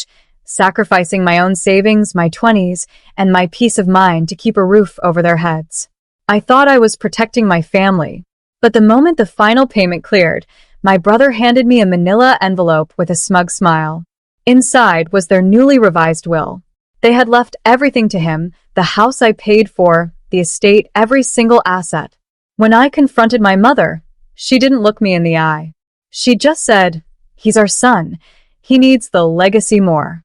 mortgage, sacrificing my own savings, my 20s, and my peace of mind to keep a roof over their heads. I thought I was protecting my family, but the moment the final payment cleared, my brother handed me a manila envelope with a smug smile. Inside was their newly revised will. They had left everything to him, the house I paid for, the estate, every single asset. When I confronted my mother, she didn't look me in the eye. She just said, "He's our son. He needs the legacy more."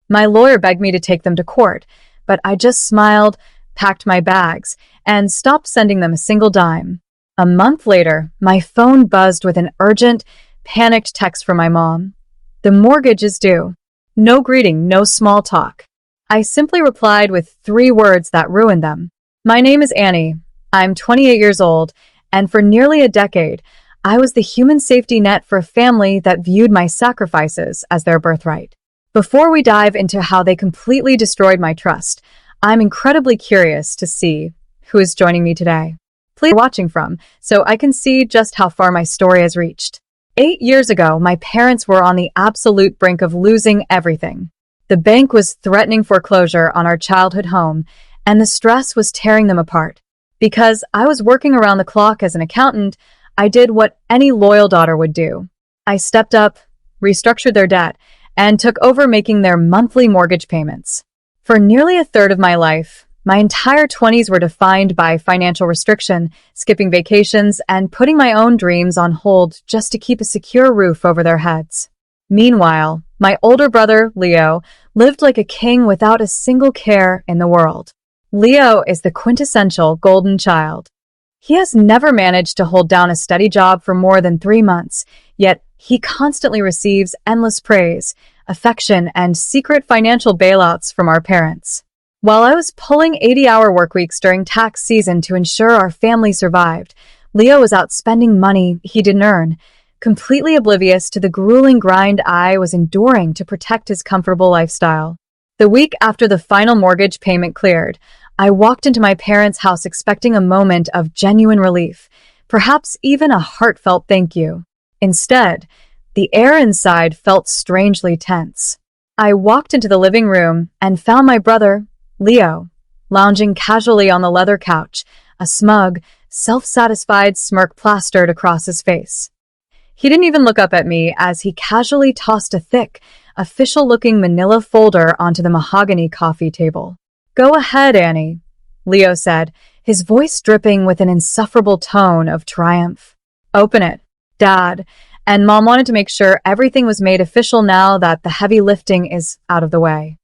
My lawyer begged me to take them to court, but I just smiled, packed my bags, and stopped sending them a single dime. A month later, my phone buzzed with an urgent, panicked text from my mom. "The mortgage is due." No greeting, no small talk. I simply replied with 3 words that ruined them. "My name is Annie. I'm 28 years old, and for nearly a decade, I was the human safety net for a family that viewed my sacrifices as their birthright." Before we dive into how they completely destroyed my trust, I'm incredibly curious to see who is joining me today. Please watching from, so I can see just how far my story has reached. 8 years ago, my parents were on the absolute brink of losing everything. The bank was threatening foreclosure on our childhood home, and the stress was tearing them apart. Because I was working around the clock as an accountant, I did what any loyal daughter would do. I stepped up, restructured their debt, and took over making their monthly mortgage payments. For nearly a third of my life, my entire 20s were defined by financial restriction, skipping vacations, and putting my own dreams on hold just to keep a secure roof over their heads. Meanwhile, my older brother, Leo, lived like a king without a single care in the world. Leo is the quintessential golden child. He has never managed to hold down a steady job for more than 3 months, yet he constantly receives endless praise, affection, and secret financial bailouts from our parents. While I was pulling 80-hour work weeks during tax season to ensure our family survived, Leo was out spending money he didn't earn, completely oblivious to the grueling grind I was enduring to protect his comfortable lifestyle. The week after the final mortgage payment cleared, I walked into my parents' house expecting a moment of genuine relief, perhaps even a heartfelt thank you. Instead, the air inside felt strangely tense. I walked into the living room and found my brother, Leo, lounging casually on the leather couch, a smug, self-satisfied smirk plastered across his face. He didn't even look up at me as he casually tossed a thick, official-looking manila folder onto the mahogany coffee table. "Go ahead, Annie," Leo said, his voice dripping with an insufferable tone of triumph. "Open it, Dad," and Mom wanted to make sure everything was made official now that the heavy lifting is out of the way.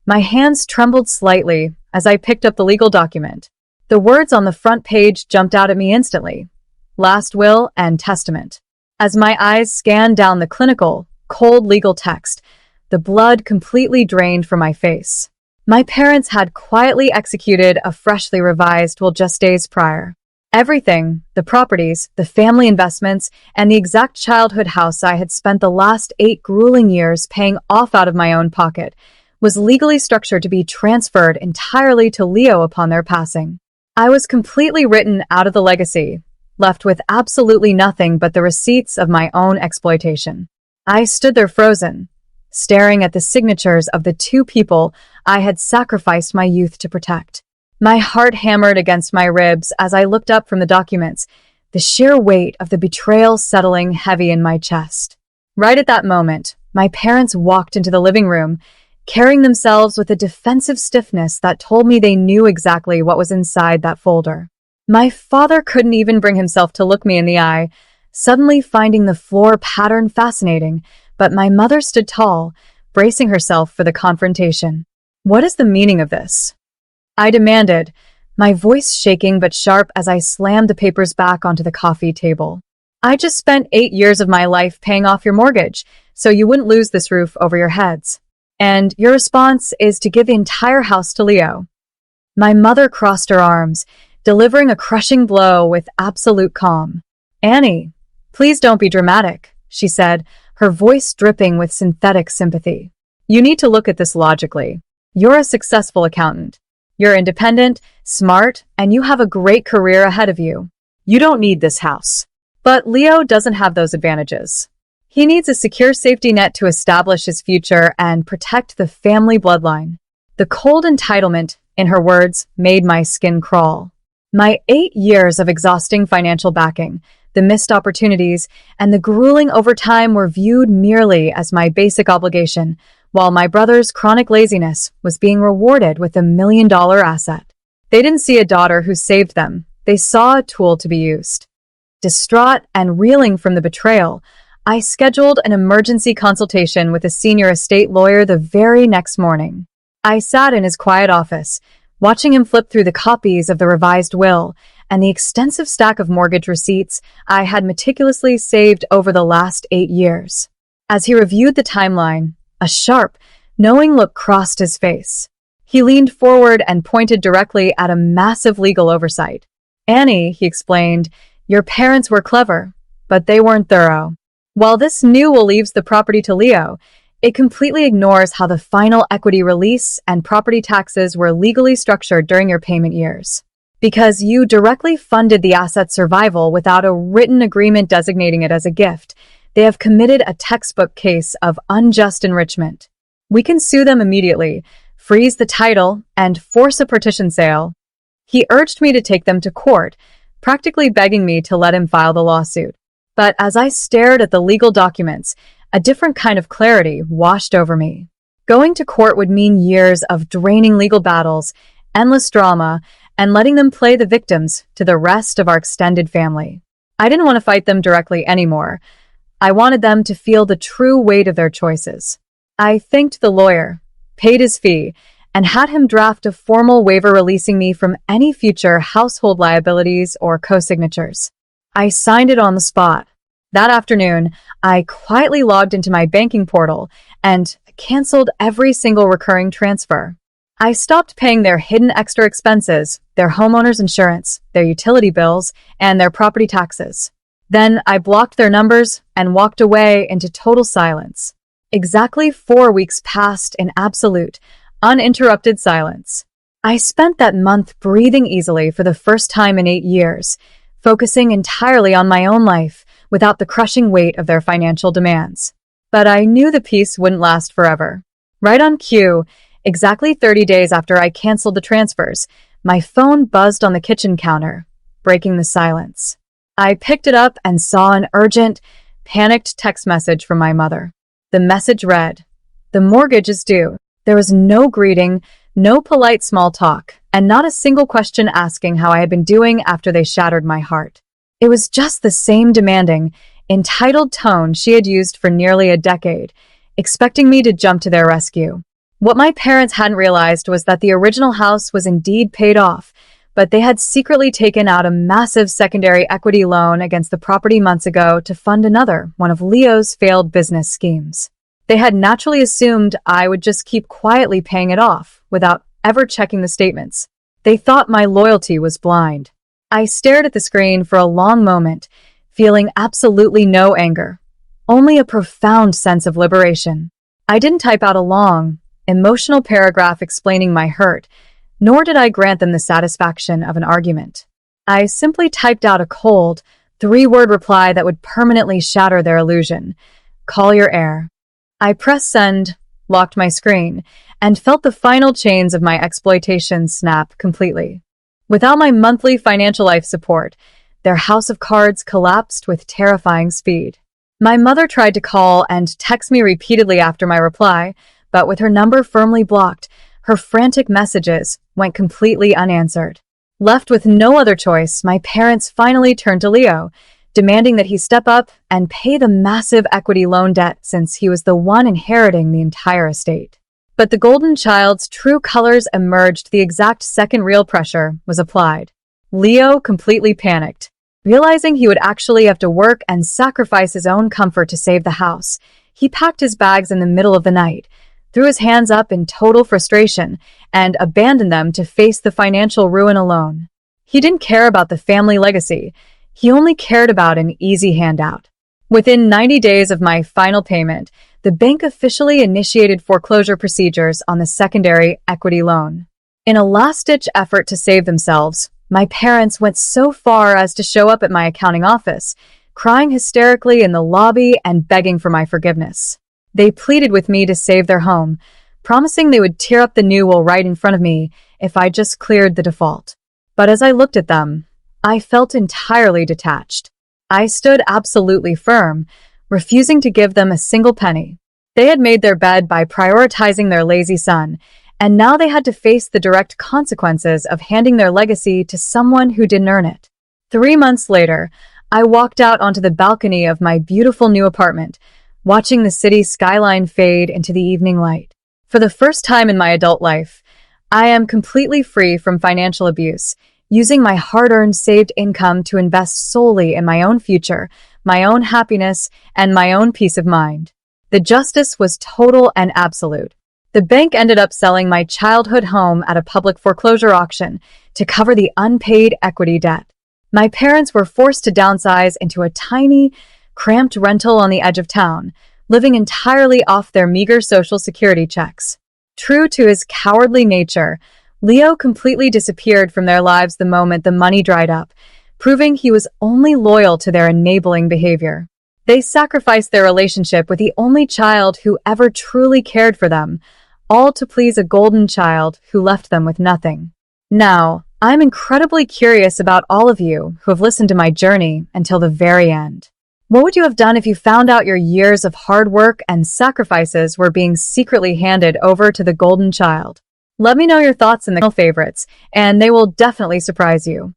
My hands trembled slightly as I picked up the legal document. The words on the front page jumped out at me instantly: Last Will and Testament. As my eyes scanned down the clinical, cold legal text, the blood completely drained from my face. My parents had quietly executed a freshly revised will just days prior. Everything, the properties, the family investments, and the exact childhood house I had spent the last 8 grueling years paying off out of my own pocket, was legally structured to be transferred entirely to Leo upon their passing. I was completely written out of the legacy, left with absolutely nothing but the receipts of my own exploitation. I stood there frozen, staring at the signatures of the 2 people I had sacrificed my youth to protect. My heart hammered against my ribs as I looked up from the documents, the sheer weight of the betrayal settling heavy in my chest. Right at that moment, my parents walked into the living room, carrying themselves with a defensive stiffness that told me they knew exactly what was inside that folder. My father couldn't even bring himself to look me in the eye, suddenly finding the floor pattern fascinating, but my mother stood tall, bracing herself for the confrontation. "What is the meaning of this?" I demanded, my voice shaking but sharp as I slammed the papers back onto the coffee table. "I just spent 8 years of my life paying off your mortgage, so you wouldn't lose this roof over your heads. And your response is to give the entire house to Leo." My mother crossed her arms, delivering a crushing blow with absolute calm. "Annie, please don't be dramatic," she said, her voice dripping with synthetic sympathy. "You need to look at this logically. You're a successful accountant. You're independent, smart, and you have a great career ahead of you. You don't need this house. But Leo doesn't have those advantages. He needs a secure safety net to establish his future and protect the family bloodline. The cold entitlement, in her words, made my skin crawl. My 8 years of exhausting financial backing, the missed opportunities, and the grueling overtime were viewed merely as my basic obligation, while my brother's chronic laziness was being rewarded with a $1 million asset. They didn't see a daughter who saved them. They saw a tool to be used. Distraught and reeling from the betrayal, I scheduled an emergency consultation with a senior estate lawyer the very next morning. I sat in his quiet office, watching him flip through the copies of the revised will and the extensive stack of mortgage receipts I had meticulously saved over the last 8 years. As he reviewed the timeline, a sharp, knowing look crossed his face. He leaned forward and pointed directly at a massive legal oversight. "Annie," he explained, "your parents were clever, but they weren't thorough. While this new will leaves the property to Leo, it completely ignores how the final equity release and property taxes were legally structured during your payment years. Because you directly funded the asset's survival without a written agreement designating it as a gift, they have committed a textbook case of unjust enrichment. We can sue them immediately, freeze the title, and force a partition sale." He urged me to take them to court, practically begging me to let him file the lawsuit. But as I stared at the legal documents, a different kind of clarity washed over me. Going to court would mean years of draining legal battles, endless drama, and letting them play the victims to the rest of our extended family. I didn't want to fight them directly anymore. I wanted them to feel the true weight of their choices. I thanked the lawyer, paid his fee, and had him draft a formal waiver releasing me from any future household liabilities or co-signatures. I signed it on the spot. That afternoon, I quietly logged into my banking portal and canceled every single recurring transfer. I stopped paying their hidden extra expenses, their homeowner's insurance, their utility bills, and their property taxes. Then I blocked their numbers and walked away into total silence. Exactly 4 weeks passed in absolute, uninterrupted silence. I spent that month breathing easily for the first time in 8 years, focusing entirely on my own life without the crushing weight of their financial demands. But I knew the peace wouldn't last forever. Right on cue, exactly 30 days after I canceled the transfers, my phone buzzed on the kitchen counter, breaking the silence. I picked it up and saw an urgent, panicked text message from my mother. The message read, "The mortgage is due." There was no greeting, no polite small talk, and not a single question asking how I had been doing after they shattered my heart. It was just the same demanding, entitled tone she had used for nearly a decade, expecting me to jump to their rescue. What my parents hadn't realized was that the original house was indeed paid off, but they had secretly taken out a massive secondary equity loan against the property months ago to fund another, one of Leo's failed business schemes. They had naturally assumed I would just keep quietly paying it off without ever checking the statements. They thought my loyalty was blind. I stared at the screen for a long moment, feeling absolutely no anger, only a profound sense of liberation. I didn't type out a long, emotional paragraph explaining my hurt, nor did I grant them the satisfaction of an argument. I simply typed out a cold, 3-word reply that would permanently shatter their illusion. "Call your heir." I pressed send, locked my screen, and felt the final chains of my exploitation snap completely. Without my monthly financial life support, their house of cards collapsed with terrifying speed. My mother tried to call and text me repeatedly after my reply, but with her number firmly blocked, her frantic messages went completely unanswered. Left with no other choice, my parents finally turned to Leo, demanding that he step up and pay the massive equity loan debt since he was the one inheriting the entire estate. But the golden child's true colors emerged the exact second real pressure was applied. Leo completely panicked. Realizing he would actually have to work and sacrifice his own comfort to save the house, he packed his bags in the middle of the night, threw his hands up in total frustration, and abandoned them to face the financial ruin alone. He didn't care about the family legacy. He only cared about an easy handout. Within 90 days of my final payment, the bank officially initiated foreclosure procedures on the secondary equity loan. In a last-ditch effort to save themselves, my parents went so far as to show up at my accounting office, crying hysterically in the lobby and begging for my forgiveness. They pleaded with me to save their home, promising they would tear up the new will right in front of me if I just cleared the default. But as I looked at them, I felt entirely detached. I stood absolutely firm, refusing to give them a single penny. They had made their bed by prioritizing their lazy son, and now they had to face the direct consequences of handing their legacy to someone who didn't earn it. 3 months later, I walked out onto the balcony of my beautiful new apartment, watching the city skyline fade into the evening light. For the first time in my adult life, I am completely free from financial abuse, using my hard-earned saved income to invest solely in my own future, my own happiness, and my own peace of mind. The justice was total and absolute. The bank ended up selling my childhood home at a public foreclosure auction to cover the unpaid equity debt. My parents were forced to downsize into a tiny, cramped rental on the edge of town, living entirely off their meager Social Security checks. True to his cowardly nature, Leo completely disappeared from their lives the moment the money dried up, proving he was only loyal to their enabling behavior. They sacrificed their relationship with the only child who ever truly cared for them, all to please a golden child who left them with nothing. Now, I'm incredibly curious about all of you who have listened to my journey until the very end. What would you have done if you found out your years of hard work and sacrifices were being secretly handed over to the golden child? Let me know your thoughts in the favorites, and they will definitely surprise you.